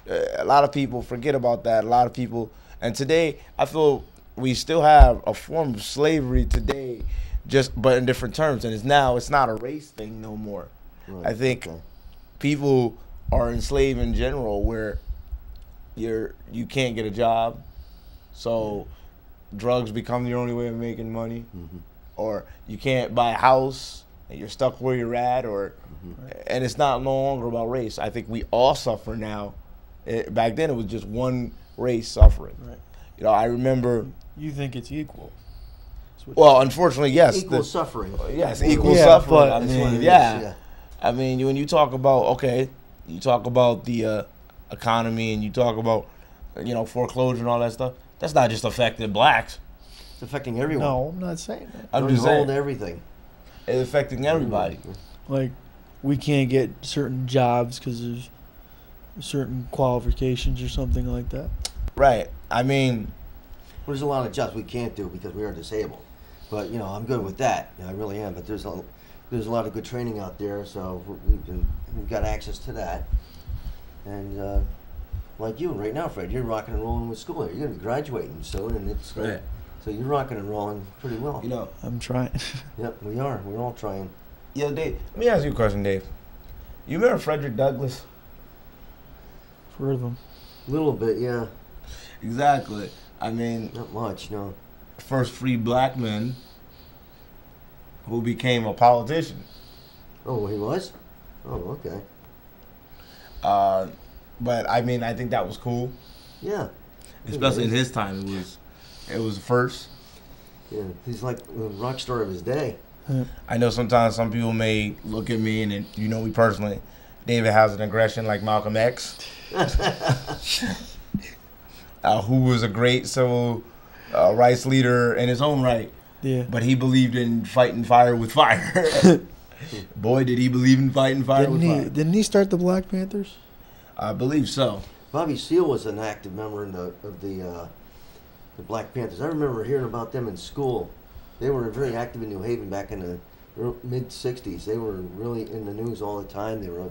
A lot of people forget about that. A lot of people, and today I feel we still have a form of slavery today, just but in different terms. And it's not a race thing no more. Right. I think people are enslaved in general, where you can't get a job, so drugs become your only way of making money, or you can't buy a house and you're stuck where you're at, or and it's not no longer about race. I think we all suffer now. Back then it was just one race suffering. Right. You know, I remember. You think it's equal? Well, unfortunately, yes. Equal suffering. Yes, equal Yeah, suffering. but I That's what mean, it is, yeah. I mean, when you talk about you talk about the economy, and you talk about foreclosure and all that stuff. That's not just affecting blacks. It's affecting everyone. No, I'm not saying that. I'm just saying everything. it's affecting everybody. Like, we can't get certain jobs because there's certain qualifications or something like that. Right. I mean, There's a lot of jobs we can't do because we are disabled. But I'm good with that. I really am. But there's a lot of good training out there, so we've got access to that. And like you right now, Fred, you're rocking and rolling with school. You're going to be graduating soon, and it's right. so you're rocking and rolling pretty well. I'm trying. Yep, we are. We're all trying. Yo, Dave. Let me ask you a question, Dave. You remember Fredric Douglass? For them. A little bit, yeah. Exactly. I mean, Not much, no. first free black man who became a politician. Oh, he was? Oh, okay. But I mean, I think that was cool, Yeah. especially in his time. It was first. Yeah, he's like the rock star of his day. I know sometimes some people may look at me, and you know me personally, David has an aggression like Malcolm X, who was a great civil rights leader in his own right. Yeah. But he believed in fighting fire with fire. Boy, did he believe in fighting fire with fire. Didn't he start the Black Panthers? I believe so. Bobby Seale was an active member of the Black Panthers. I remember hearing about them in school. They were very active in New Haven back in the mid-'60s. They were really in the news all the time. They were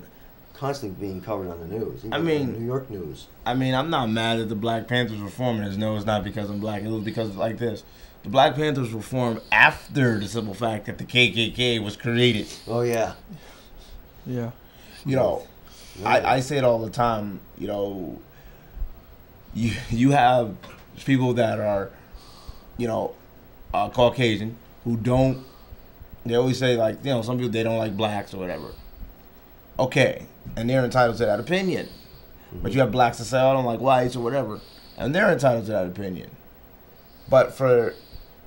constantly being covered on the news. Even in New York news. I mean, I'm not mad at the Black Panthers were formed. No, it's not because I'm black. It was because like this. The Black Panthers were formed after the simple fact that the KKK was created. Oh, yeah. Yeah. You know, I say it all the time. You know, you have people that are, Caucasian who don't. They always say like, some people they don't like blacks or whatever. Okay, and they're entitled to that opinion. But you have blacks that say, oh, I don't like whites or whatever, and they're entitled to that opinion. But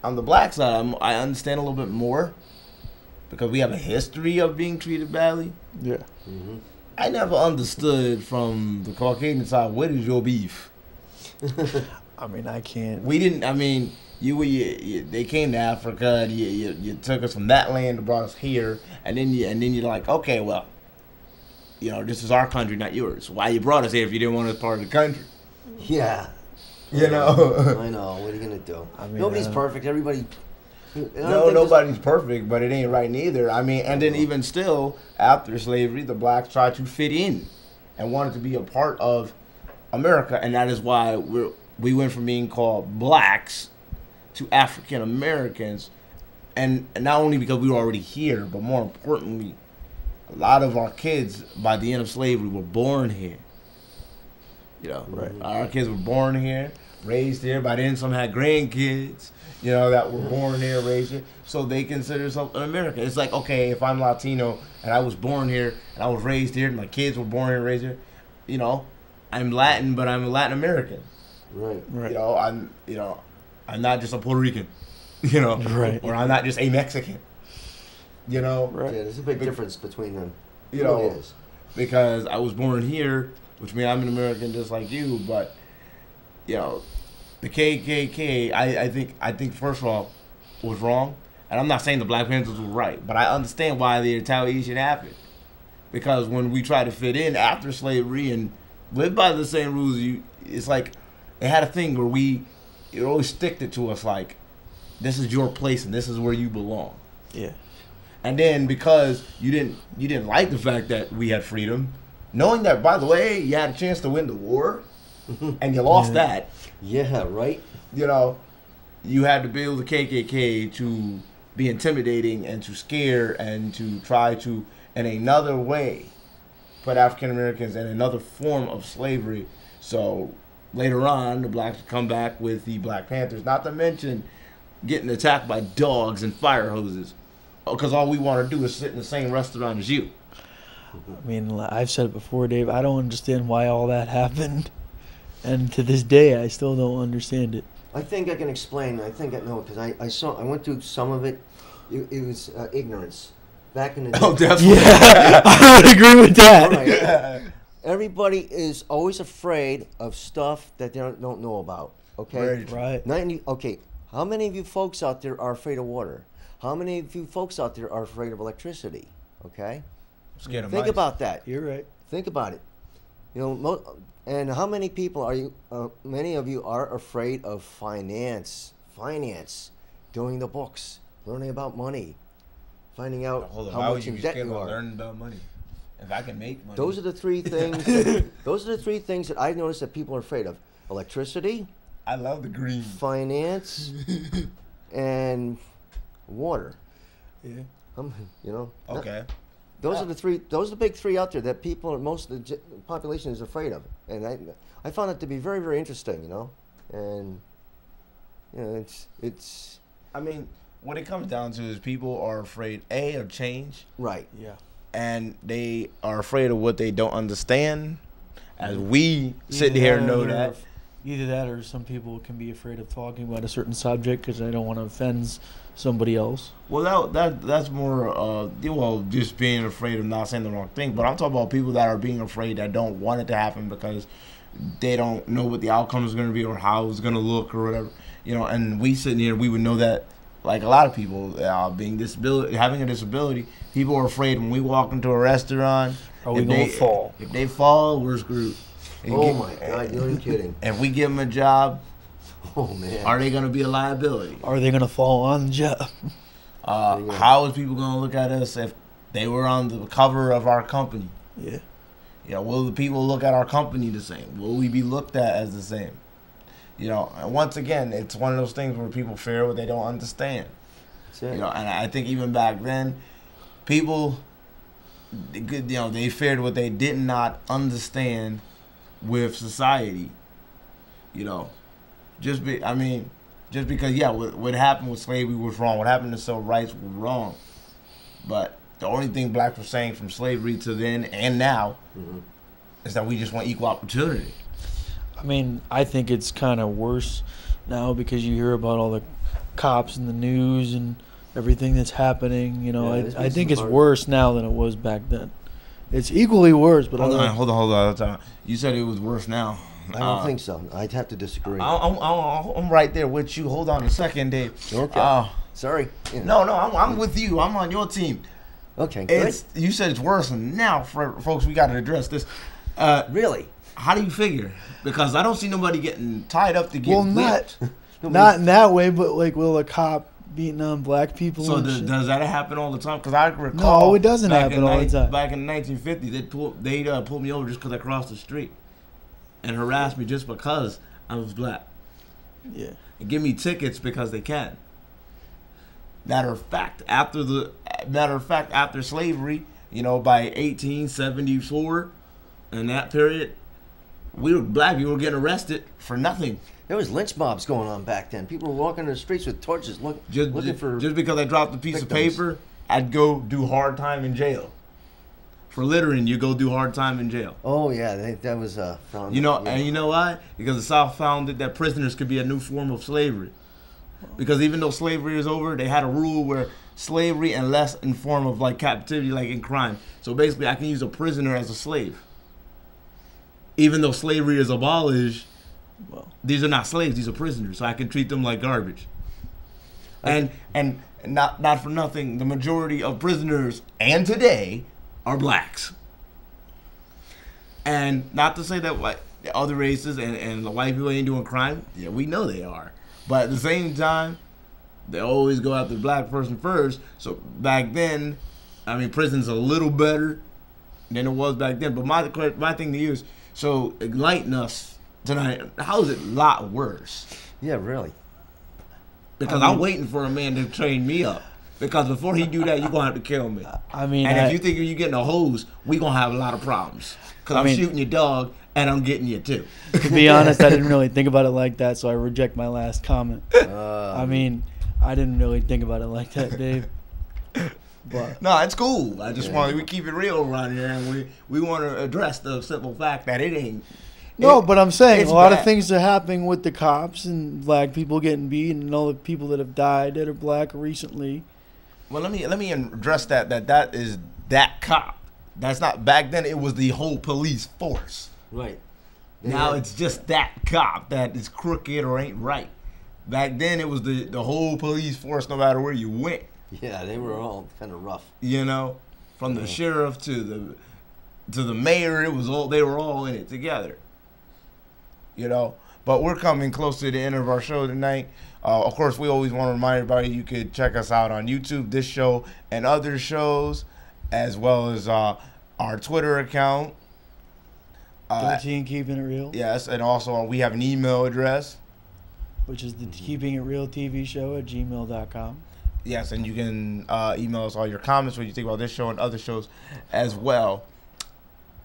on the black side, I understand a little bit more because we have a history of being treated badly. Yeah. Mm-hmm. I never understood from the Caucasian side, what is your beef? I mean, I can't. We didn't. I mean, they came to Africa, and you took us from that land and brought us here, and then you're like, okay, well, this is our country, not yours. Why you brought us here if you didn't want us part of the country? Yeah. You know. I know. What are you gonna do? I mean, Nobody's perfect. Everybody. No, nobody's perfect, but it ain't right neither. I mean, and then even still, after slavery, the blacks tried to fit in and wanted to be a part of America, and that is why we went from being called blacks to African Americans, and not only because we were already here, but more importantly, a lot of our kids by the end of slavery were born here. Right. Our kids were born here, raised here. By then, some had grandkids, that were born here, raised here. So they consider themselves an American. It's like, okay, if I'm Latino and I was born here and I was raised here and my kids were born here and raised here, I'm Latin, but I'm a Latin American. Right. I'm not just a Puerto Rican, Right. or I'm not just a Mexican, Right. Yeah, there's a big difference between them. It is. Because I was born here, which means I'm an American just like you, but, the KKK, I think first of all, was wrong. And I'm not saying the Black Panthers were right, but I understand why the retaliation happened. Because when we tried to fit in after slavery and live by the same rules, it's like, it had a thing where it always sticked it to us like, this is your place and this is where you belong. Yeah. And then because you didn't like the fact that we had freedom, knowing that, by the way, you had a chance to win the war, and you lost that. Yeah, right. You know, you had to build the KKK to be intimidating and to scare and to try to, in another way, put African Americans in another form of slavery. So later on, the blacks come back with the Black Panthers. Not to mention getting attacked by dogs and fire hoses, because all we want to do is sit in the same restaurant as you. I mean, I've said it before, Dave. I don't understand why all that happened, and to this day, I still don't understand it. I think I can explain. I think I know because I went through some of it. It was ignorance back in the day. Oh, definitely. Yeah, I would agree with that. All right. Everybody is always afraid of stuff that they don't know about. Okay. Right. Okay. How many of you folks out there are afraid of water? How many of you folks out there are afraid of electricity? Okay. Scared of Think mice. about that. You're right. Think about it. You know, and how many people are you? Many of you are afraid of finance, doing the books, learning about money, finding out Hold on, how why would much you in be debt scared you about are. learning about money? If I can make money. Those are the three things. Those are the three things that I've noticed that people are afraid of: electricity, I love the green. finance, and water. Yeah. You know. Okay. Those are the three. Those are the big three out there that people, most of the population is afraid of, and I found it to be very, very interesting. You know, and you know, it's. I mean, what it comes down to is people are afraid of change, Right. Yeah. and they are afraid of what they don't understand. As we sit here and know that. Either that, or some people can be afraid of talking about a certain subject because they don't want to offend somebody else. Well, that's more just being afraid of not saying the wrong thing. But I'm talking about people that are being afraid that don't want it to happen because they don't know what the outcome is going to be or how it's going to look or whatever. You know, and we sitting here, we would know that. Like a lot of people, having a disability, people are afraid when we walk into a restaurant. Are we going to fall? If they fall, we're screwed. My God, you ain't kidding. If we give them a job, Oh man. are they going to be a liability? Are they going to fall on the job? How is people going to look at us if they were on the cover of our company? Yeah. You know, will the people look at our company the same? Will we be looked at as the same? You know, and once again, it's one of those things where people fear what they don't understand. That's it. You know, and I think even back then, people, they feared what they did not understand with society. You know, just because what happened with slavery was wrong. What happened to civil rights was wrong. But the only thing blacks were saying from slavery to then and now is that we just want equal opportunity. I mean, I think it's kind of worse now because you hear about all the cops in the news and everything that's happening. You know, Yeah, I think it's worse now than it was back then. It's equally worse, but Hold on. You said it was worse now. I don't think so. I'd have to disagree. I'm right there with you. Hold on a second, Dave. Okay. Sorry. Yeah. No, I'm with you. I'm on your team. Okay. Good. You said it's worse, and now, folks, we got to address this. Really? How do you figure? Because I don't see nobody getting tied up to get whipped. not in that way, but like will a cop beating on black people? So and shit? does that happen all the time? Because I recall. No, it doesn't happen all the time. Back in the 1950s, they pulled me over just because I crossed the street, and harassed me just because I was black. Yeah. And give me tickets because they can. Matter of fact, after slavery, by 1874, in that period, black people were getting arrested for nothing. There was lynch mobs going on back then. People were walking in the streets with torches looking for. Just because I dropped a piece of victims. paper, I'd go do hard time in jail. For littering, you go do hard time in jail. Oh yeah, that was found. And you know why? Because the South found that prisoners could be a new form of slavery. Because even though slavery is over, they had a rule where slavery and less in form of like captivity, like in crime. So basically, I can use a prisoner as a slave. Even though slavery is abolished, these are not slaves; these are prisoners. So I can treat them like garbage. And not for nothing, the majority of prisoners and today are blacks. And not to say that other races and the white people ain't doing crime. Yeah, we know they are. But at the same time, they always go after the black person first. So back then, prison's a little better than it was back then. But my thing to you is, so enlighten us tonight. How is it a lot worse? Yeah, really. Because I'm waiting for a man to train me up. Because before he do that, you're going to have to kill me. I mean, and if you think you're getting a hose, we're going to have a lot of problems. Because I'm shooting your dog, and I'm getting you too. To be honest, I didn't really think about it like that, so I reject my last comment. I mean, I didn't really think about it like that, Dave. But no, it's cool. I just want we keep it real around here, and we want to address the simple fact that it ain't. No, but I'm saying a lot bad. of things are happening with the cops and black people getting beat and all the people that have died that are black recently. Well, let me address that is that cop. That's not back then. It was the whole police force. Right. Now it's just that cop that is crooked or ain't right. Back then it was the whole police force, no matter where you went. Yeah, they were all kind of rough. You know, from the sheriff to the mayor, they were all in it together. You know, but we're coming close to the end of our show tonight. Of course, we always want to remind everybody you could check us out on YouTube, this show, and other shows, as well as our Twitter account. 13 Keeping It Real. Yes, and also we have an email address, which is the Keeping It Real TV show at gmail.com. Yes, and you can email us all your comments, what you think about this show and other shows as well.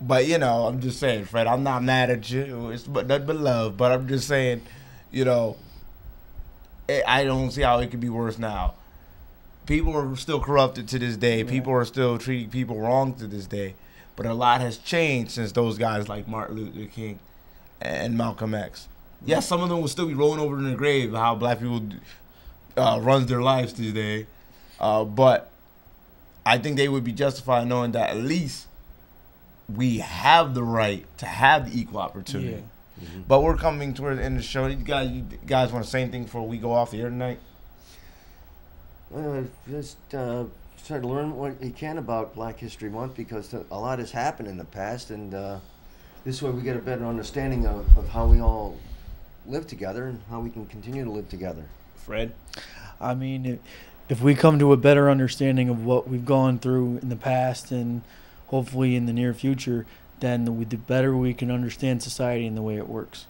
But, you know, I'm just saying, Fred, I'm not mad at you. It's nothing but love. But I'm just saying, you know, I don't see how it could be worse now. People are still corrupted to this day. People are still treating people wrong to this day. But a lot has changed since those guys like Martin Luther King and Malcolm X. Yes, some of them will still be rolling over in the grave how black people runs their lives today. But I think they would be justified knowing that at least we have the right to have the equal opportunity. Yeah. Mm-hmm. But we're coming towards the end of the show. You guys want to say anything before we go off the air tonight? Just try to learn what you can about Black History Month, because a lot has happened in the past, and this way we get a better understanding of how we all live together and how we can continue to live together. Fred? I mean, if we come to a better understanding of what we've gone through in the past and hopefully in the near future, then the better we can understand society and the way it works.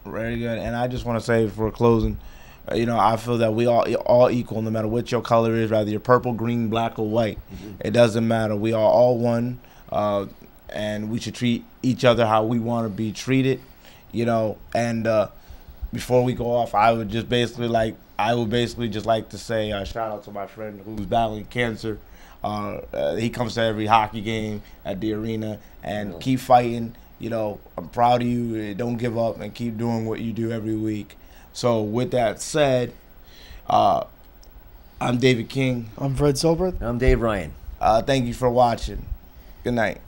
Very good. And I just want to say for closing, you know, I feel that we all equal, no matter what your color is, whether you're purple, green, black, or white. Mm-hmm. It doesn't matter. We are all one, and we should treat each other how we want to be treated, you know. And before we go off, I would basically just like to say shout out to my friend who's battling cancer. He comes to every hockey game at the arena, and keep fighting. You know, I'm proud of you. Don't give up and keep doing what you do every week. So with that said, I'm David King. I'm Fred Cilbrith. I'm Dave Ryan. Thank you for watching. Good night.